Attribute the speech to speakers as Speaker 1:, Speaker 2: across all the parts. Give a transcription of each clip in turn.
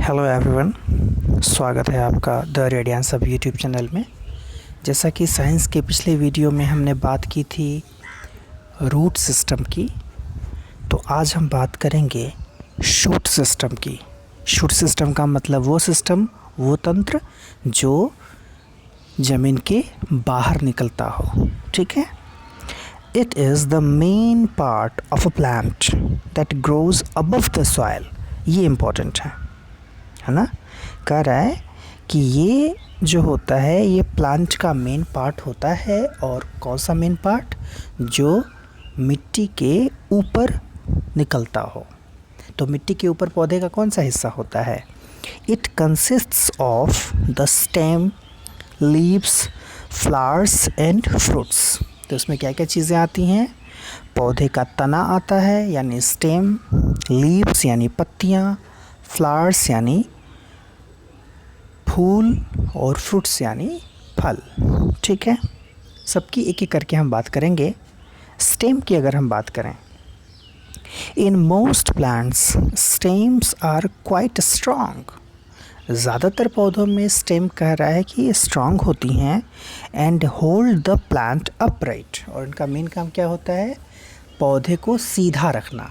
Speaker 1: Hello everyone, स्वागत है आपका the radiance of YouTube channel में। जैसा कि साइंस के पिछले वीडियो में हमने बात की थी रूट सिस्टम की, तो आज हम बात करेंगे शूट सिस्टम की। शूट सिस्टम का मतलब वो सिस्टम, वो तंत्र जो ज़मीन के बाहर निकलता हो। ठीक है। It is the main part of a plant that grows above the soil. ये इम्पोर्टेंट है ना। कह रहा है कि ये जो होता है ये प्लांट का मेन पार्ट होता है। और कौन सा मेन पार्ट? जो मिट्टी के ऊपर निकलता हो। तो मिट्टी के ऊपर पौधे का कौन सा हिस्सा होता है? It consists of the stem, leaves, flowers and fruits. तो उसमें क्या क्या चीज़ें आती हैं? पौधे का तना आता है यानी स्टेम, लीव्स यानी पत्तियाँ, फ्लावर्स यानी फूल और फ्रूट्स यानी फल। ठीक है। सबकी एक एक करके हम बात करेंगे। स्टेम की अगर हम बात करें, in most plants stems are quite strong. ज़्यादातर पौधों में स्टेम कह रहा है कि ये स्ट्रॉन्ग होती हैं and hold the plant upright. और इनका मेन काम क्या होता है? पौधे को सीधा रखना।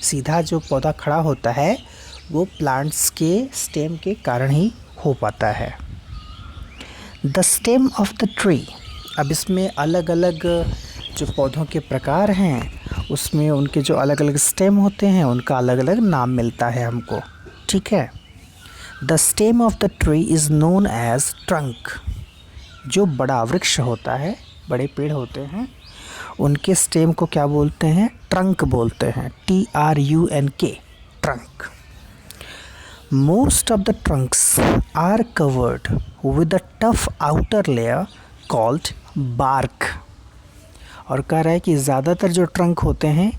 Speaker 1: सीधा जो पौधा खड़ा होता है वो प्लांट्स के स्टेम के कारण ही हो पाता है। The stem of the tree. अब इसमें अलग अलग जो पौधों के प्रकार हैं उसमें उनके जो अलग अलग स्टेम होते हैं उनका अलग अलग नाम मिलता है हमको। ठीक है। The stem of the tree is known as trunk. जो बड़ा वृक्ष होता है, बड़े पेड़ होते हैं, उनके स्टेम को क्या बोलते हैं? ट्रंक बोलते हैं। TRUNK, trunk. Most of the trunks are covered with a tough outer layer called bark। और कह रहा है कि ज़्यादातर जो ट्रंक होते हैं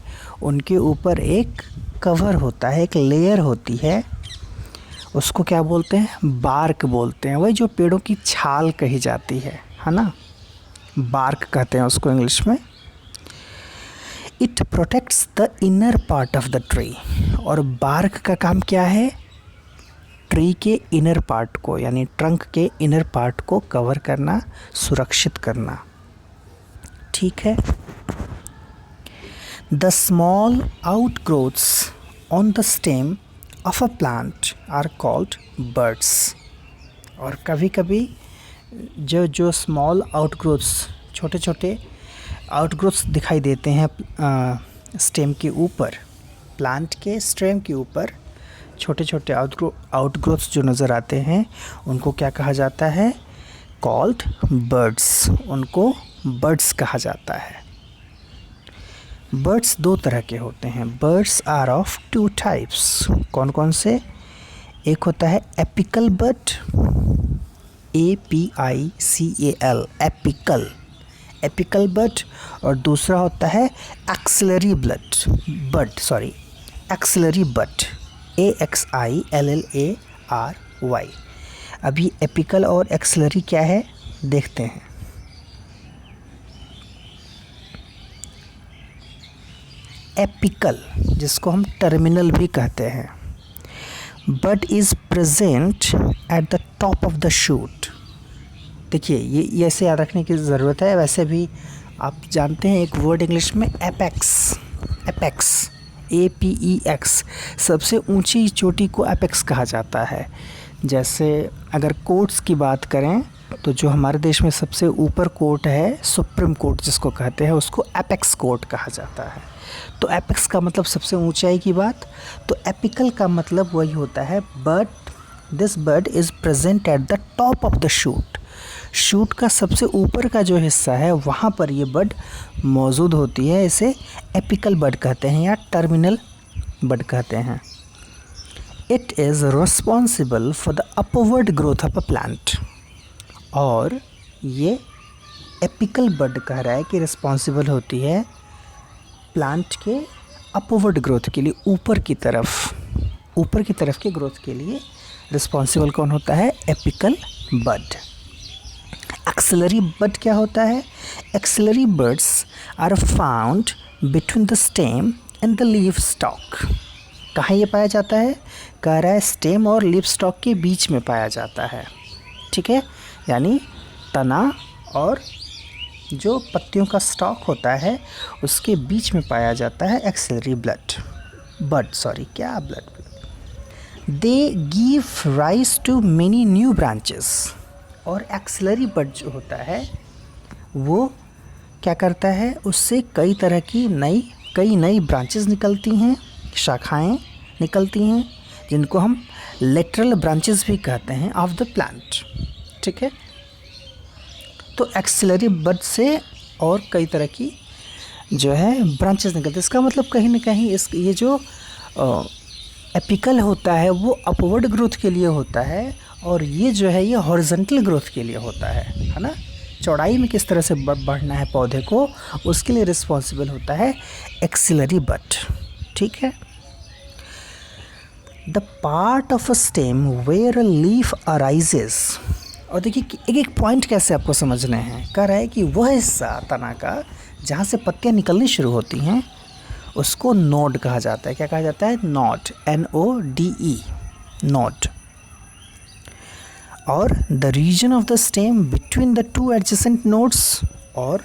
Speaker 1: उनके ऊपर एक कवर होता है, एक लेयर होती है, उसको क्या बोलते हैं? बार्क बोलते हैं। वही जो पेड़ों की छाल कही जाती है ना, बार्क कहते हैं उसको इंग्लिश में। It protects the inner part of the tree. और बार्क का काम क्या है? ट्री के इनर पार्ट को यानी ट्रंक के इनर पार्ट को कवर करना, सुरक्षित करना। ठीक है। The small outgrowths on the stem of a plant are called buds. और कभी कभी जो स्मॉल आउटग्रोथ्स, छोटे छोटे आउटग्रोथ्स दिखाई देते हैं स्टेम के ऊपर, प्लांट के स्टेम के ऊपर छोटे छोटे आउटग्रोथ्स जो नज़र आते हैं उनको क्या कहा जाता है? Called birds. उनको बर्ड्स कहा जाता है। बर्ड्स दो तरह के होते हैं। Buds are of two types. कौन कौन से? एक होता है apical bud, APICAL, apical bud. और दूसरा होता है एक्सिलरी बर्ड, AXILLARY। अभी एपिकल और एक्सिलरी क्या है देखते हैं। एपिकल, जिसको हम टर्मिनल भी कहते हैं, but is present at the top of the shoot. देखिए ये ऐसे याद रखने की ज़रूरत है। वैसे भी आप जानते हैं एक वर्ड इंग्लिश में एपेक्स, APEX, सबसे ऊंची चोटी को एपेक्स कहा जाता है। जैसे अगर कोर्ट्स की बात करें तो जो हमारे देश में सबसे ऊपर कोर्ट है, सुप्रीम कोर्ट जिसको कहते हैं, उसको एपेक्स कोर्ट कहा जाता है। तो एपेक्स का मतलब सबसे ऊंचाई की बात। तो एपिकल का मतलब वही होता है, but this bird is present at the top of the shoot. Shoot का सबसे ऊपर का जो हिस्सा है वहाँ पर ये बर्ड मौजूद होती है। इसे एपिकल बर्ड कहते हैं या टर्मिनल बर्ड कहते हैं। It is responsible for the upward growth of a plant. और ये एपिकल बर्ड कह रहा है कि रिस्पॉन्सिबल होती है प्लांट के अपवर्ड ग्रोथ के लिए, ऊपर की तरफ के ग्रोथ के लिए रिस्पॉन्सिबल कौन होता है? Apical bird. एक्सिलरी बर्ड क्या होता है? Axillary buds are found between the stem and the leaf stalk. कहाँ ये पाया जाता है? कह रहा है स्टेम और लीफ स्टॉक के बीच में पाया जाता है, ठीक है, यानी तना और जो पत्तियों का स्टॉक होता है उसके बीच में पाया जाता है axillary bud. They give rise to many new branches. और एक्सिलरी बड जो होता है वो क्या करता है, उससे कई नई ब्रांचेस निकलती हैं, शाखाएं निकलती हैं, जिनको हम लेटरल ब्रांचेस भी कहते हैं ऑफ द प्लांट, ठीक है। तो एक्सिलरी बड से और कई तरह की जो है ब्रांचेस निकलते हैं। इसका मतलब कहीं ना कहीं ये जो एपिकल होता है वो अपवर्ड ग्रोथ के लिए होता है और ये जो है ये हॉरिजॉन्टल ग्रोथ के लिए होता है ना। चौड़ाई में किस तरह से बढ़ना है पौधे को, उसके लिए रिस्पॉन्सिबल होता है एक्सिलरी बड, ठीक है। The part of a stem where a leaf arises. और देखिए एक एक पॉइंट कैसे आपको समझने हैं। कह रहा है कि वह हिस्सा तना का जहाँ से पत्तियाँ निकलनी शुरू होती हैं उसको नोड कहा जाता है। क्या कहा जाता है? Node, NODE, node. और the region of the stem between the two adjacent nodes. और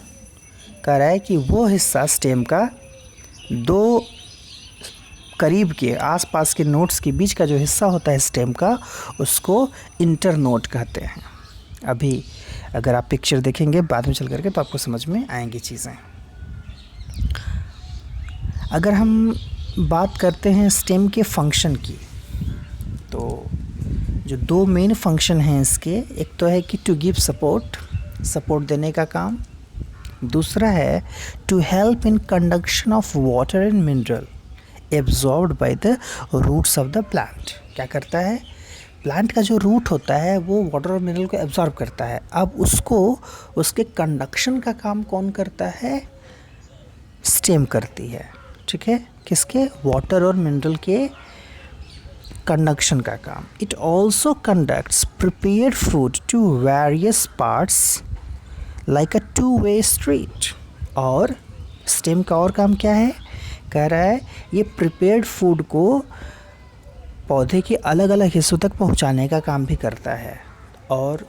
Speaker 1: कह रहा है कि वो हिस्सा स्टेम का दो करीब के आसपास के नोड्स के बीच का जो हिस्सा होता है स्टेम का, उसको इंटरनोड कहते हैं। अभी अगर आप पिक्चर देखेंगे बाद में चल करके तो आपको समझ में आएंगी चीज़ें। अगर हम बात करते हैं स्टेम के फंक्शन की, तो जो दो मेन फंक्शन हैं इसके, एक तो है कि टू गिव सपोर्ट देने का काम, दूसरा है to help in conduction of water and mineral absorbed by the roots of the plant. क्या करता है? प्लांट का जो रूट होता है वो वाटर और मिनरल को एब्जॉर्ब करता है। अब उसको उसके कंडक्शन का काम कौन करता है? स्टेम करती है, ठीक है। किसके? वाटर और मिनरल के कंडक्शन का काम। It also conducts prepared food to various parts like a two way street. और स्टेम का और काम क्या है? कह रहा है ये प्रिपेयर्ड फूड को पौधे के अलग अलग हिस्सों तक पहुंचाने का काम भी करता है। और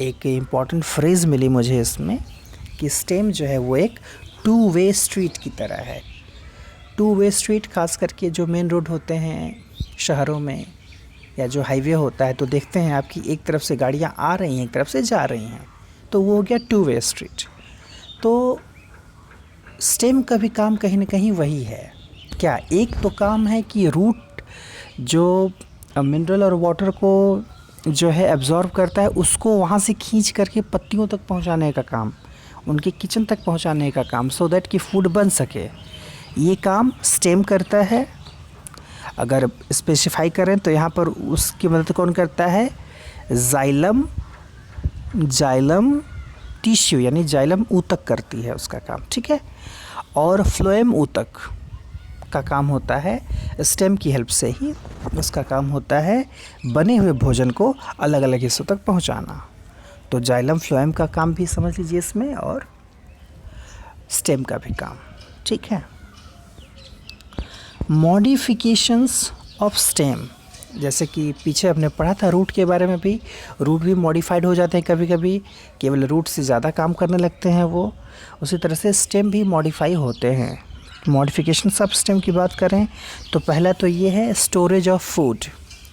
Speaker 1: एक इम्पॉर्टेंट फ्रेज़ मिली मुझे इसमें कि स्टेम जो है वो एक टू वे स्ट्रीट की तरह है। टू वे स्ट्रीट खास करके जो मेन रोड होते हैं शहरों में या जो हाईवे होता है, तो देखते हैं आपकी एक तरफ से गाड़ियाँ आ रही हैं, एक तरफ से जा रही हैं, तो वो हो गया टू वे स्ट्रीट। तो स्टेम का भी काम कहीं ना कहीं वही है। क्या? एक तो काम है कि रूट जो मिनरल और वाटर को जो है एब्जॉर्ब करता है उसको वहाँ से खींच करके पत्तियों तक पहुँचाने का काम, उनके किचन तक पहुँचाने का काम, सो दैट कि फूड बन सके, ये काम स्टेम करता है। अगर स्पेसिफाई करें तो यहाँ पर उसकी मदद कौन करता है? जाइलम टिश्यू यानी जाइलम ऊतक करती है उसका काम, ठीक है। और फ्लोएम ऊतक का काम होता है स्टेम की हेल्प से ही उसका काम होता है बने हुए भोजन को अलग अलग हिस्सों तक पहुंचाना। तो जाइलम फ्लोएम का काम भी समझ लीजिए इसमें, और स्टेम का भी काम, ठीक है। मॉडिफिकेशंस ऑफ स्टेम, जैसे कि पीछे हमने पढ़ा था रूट के बारे में भी, रूट भी मॉडिफाइड हो जाते हैं कभी कभी, केवल रूट से ज़्यादा काम करने लगते हैं वो। उसी तरह से स्टेम भी मॉडिफाई होते हैं। मॉडिफिकेशन ऑफ स्टेम की बात करें तो पहला तो ये है स्टोरेज ऑफ फूड।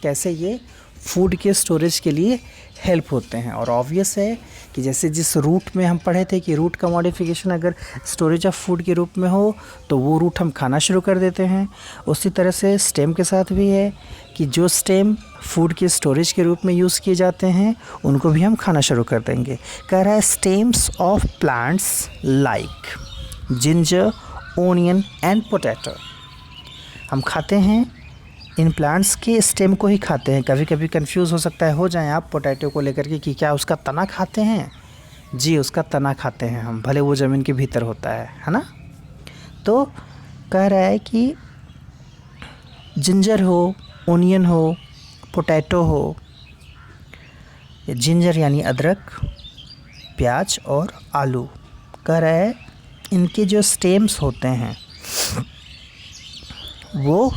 Speaker 1: कैसे ये फूड के स्टोरेज के लिए हेल्प होते हैं। और ऑब्वियस है कि जैसे जिस रूट में हम पढ़े थे कि रूट का मॉडिफिकेशन अगर स्टोरेज ऑफ फूड के रूप में हो तो वो रूट हम खाना शुरू कर देते हैं, उसी तरह से स्टेम के साथ भी है कि जो स्टेम फूड के स्टोरेज के रूप में यूज़ किए जाते हैं उनको भी हम खाना शुरू कर देंगे। कह रहा है stems of plants like ginger, onion and potato. हम खाते हैं इन प्लांट्स के स्टेम को ही खाते हैं। कभी कभी कंफ्यूज हो जाएं आप पोटैटो को लेकर के कि क्या उसका तना खाते हैं? जी, उसका तना खाते हैं हम, भले वो ज़मीन के भीतर होता है ना। तो कह रहा है कि जिंजर हो, ओनियन हो, पोटैटो हो, जिंजर यानी अदरक, प्याज और आलू, कह रहा है इनके जो स्टेम्स होते हैं वो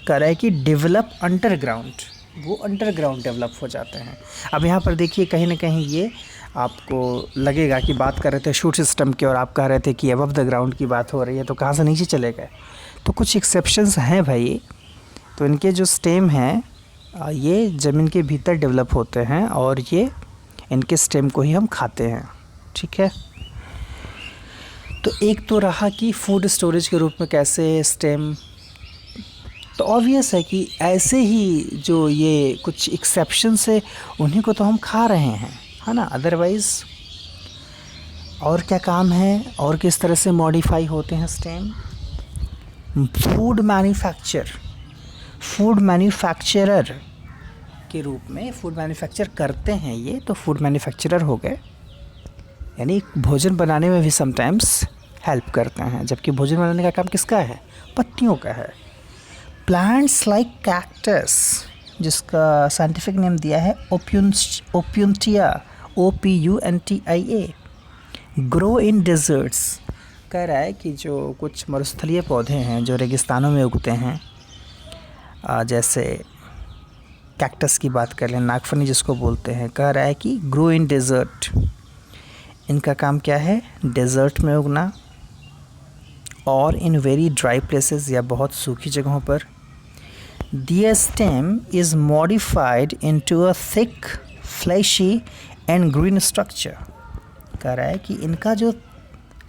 Speaker 1: कर रहा है कि डेवलप अंडरग्राउंड, वो अंडरग्राउंड डेवलप हो जाते हैं। अब यहाँ पर देखिए कहीं ना कहीं ये आपको लगेगा कि बात कर रहे थे शूट सिस्टम की और आप कह रहे थे कि अबव द ग्राउंड की बात हो रही है, तो कहाँ से नीचे चले गए। तो कुछ एक्सेप्शंस हैं भाई। तो इनके जो स्टेम हैं ये ज़मीन के भीतर डेवलप होते हैं और ये इनके स्टेम को ही हम खाते हैं, ठीक है। तो एक तो रहा कि फूड स्टोरेज के रूप में कैसे स्टेम, तो ऑब्वियस है कि ऐसे ही जो ये कुछ एक्सेप्शंस है उन्हीं को तो हम खा रहे हैं, है ना। अदरवाइज़ और क्या काम है और किस तरह से मॉडिफाई होते हैं स्टेम। फूड मैन्युफैक्चरर के रूप में फूड मैन्युफैक्चर करते हैं ये, तो फूड मैन्युफैक्चरर हो गए, यानी भोजन बनाने में भी समटाइम्स हेल्प करते हैं। जबकि भोजन बनाने का काम किसका है, पत्तियों का है। प्लांट्स लाइक कैक्टस, जिसका साइंटिफिक नेम दिया है ओपियंटिया, OPUNTIA, ग्रो इन डेजर्ट्स। कह रहा है कि जो कुछ मरुस्थलीय पौधे हैं जो रेगिस्तानों में उगते हैं, जैसे कैक्टस की बात कर लें, नागफनी जिसको बोलते हैं, कह रहा है कि ग्रो इन डेजर्ट। इनका काम क्या है, डेजर्ट में उगना और इन वेरी ड्राई प्लेसेस या बहुत सूखी जगहों पर। Their stem is modified into a thick fleshy and green structure. कह रहा है कि इनका जो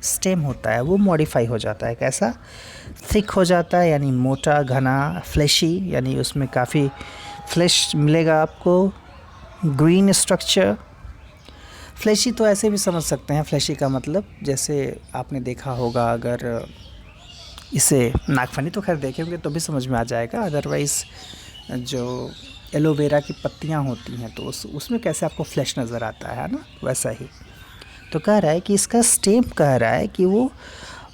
Speaker 1: स्टेम होता है वो मॉडिफाई हो जाता है, कैसा, थिक हो जाता है यानी मोटा घना, फ्लैशी यानी उसमें काफ़ी फ्लैश मिलेगा आपको, ग्रीन स्ट्रक्चर। फ्लैशी तो ऐसे भी समझ सकते हैं, फ्लैशी का मतलब जैसे आपने देखा होगा, अगर इसे नागफनी तो खैर देखे होंगे तो भी समझ में आ जाएगा, अदरवाइज़ जो एलोवेरा की पत्तियां होती हैं तो उसमें कैसे आपको फ्लैश नज़र आता है ना, वैसा ही। तो कह रहा है कि इसका स्टेम कह रहा है कि वो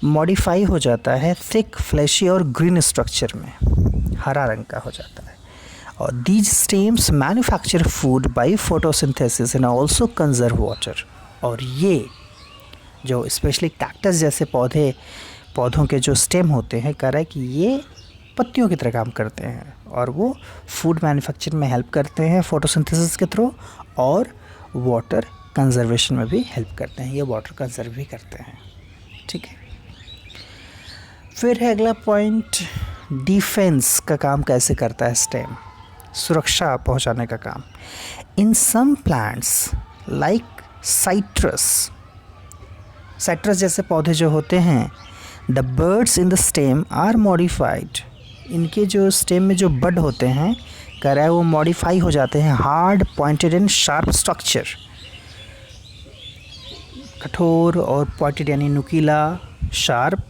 Speaker 1: मॉडिफाई हो जाता है थिक, फ्लैशी और ग्रीन स्ट्रक्चर में, हरा रंग का हो जाता है। और these stems manufacture food by photosynthesis and also conserve water. और ये जो स्पेशली कैक्टस जैसे पौधों के जो स्टेम होते हैं, कह रहा है कि ये पत्तियों की तरह काम करते हैं और वो फूड मैन्युफैक्चर में हेल्प करते हैं फोटोसिंथेसिस के थ्रू, और वाटर कंजर्वेशन में भी हेल्प करते हैं, ये वाटर कंजर्व भी करते हैं, ठीक है। फिर है अगला पॉइंट, डिफेंस का काम कैसे करता है स्टेम, सुरक्षा पहुंचाने का काम। In some plants like citrus जैसे पौधे जो होते हैं, the buds in the stem are modified. इनके जो स्टेम में जो बड होते हैं, कह रहा है वो मॉडिफाई हो जाते हैं hard, pointed and sharp structure, कठोर और पॉइंटेड यानी नुकीला, शार्प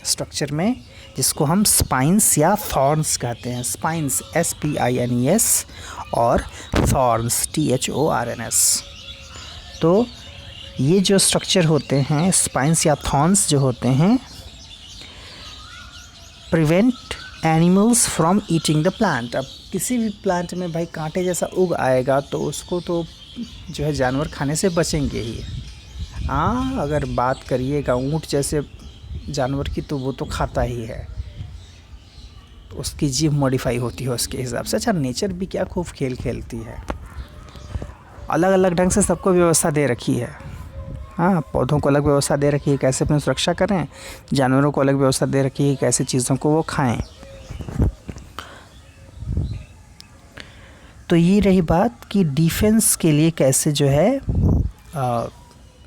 Speaker 1: स्ट्रक्चर में, जिसको हम स्पाइंस या थॉर्न्स कहते हैं। स्पाइंस SPINES और थॉर्न्स THORNS। तो ये जो स्ट्रक्चर होते हैं, स्पाइंस या थॉर्न्स जो होते हैं, prevent animals from eating the plant. अब किसी भी प्लांट में भाई कांटे जैसा उग आएगा तो उसको तो जो है जानवर खाने से बचेंगे ही। हाँ, अगर बात करिएगा ऊँट जैसे जानवर की तो वो तो खाता ही है, उसकी जीभ मॉडिफाई होती है उसके हिसाब से। अच्छा, नेचर भी क्या खूब खेल खेलती है, अलग अलग ढंग से सबको व्यवस्था दे रखी है। हाँ, पौधों को अलग व्यवस्था दे रखी है कैसे अपनी सुरक्षा करें, जानवरों को अलग व्यवस्था दे रखी है कैसे चीज़ों को वो खाएं। तो ये रही बात कि डिफेंस के लिए कैसे जो है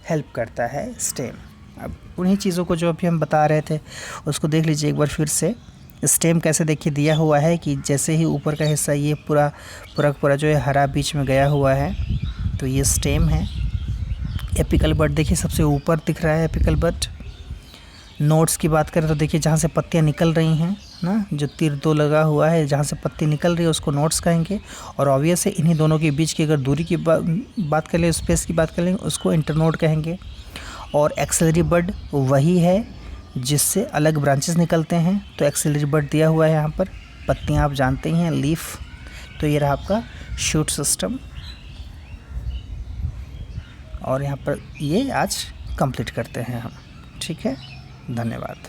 Speaker 1: हेल्प करता है स्टेम। अब उन्हीं चीज़ों को जो अभी हम बता रहे थे उसको देख लीजिए एक बार फिर से। स्टेम कैसे देखिए दिया हुआ है कि जैसे ही ऊपर का हिस्सा ये पूरा जो है हरा बीच में गया हुआ है, तो ये स्टेम है। एपिकल बड देखिए सबसे ऊपर दिख रहा है एपिकल बड। नोड्स की बात करें तो देखिए जहाँ से पत्तियाँ निकल रही हैं ना, जो तीर 2 लगा हुआ है जहाँ से पत्ती निकल रही है उसको नोड्स कहेंगे। और ऑब्वियस है इन्हीं दोनों के बीच की अगर दूरी की बात कर लें, स्पेस की बात कर लें, उसको इंटरनोड कहेंगे। और एक्सिलरी बड वही है जिससे अलग ब्रांचेस निकलते हैं, तो एक्सिलरी बड दिया हुआ है यहाँ पर। पत्तियाँ आप जानते ही हैं, लीफ। तो ये रहा आपका शूट सिस्टम, और यहाँ पर ये आज कंप्लीट करते हैं हम। ठीक है, धन्यवाद।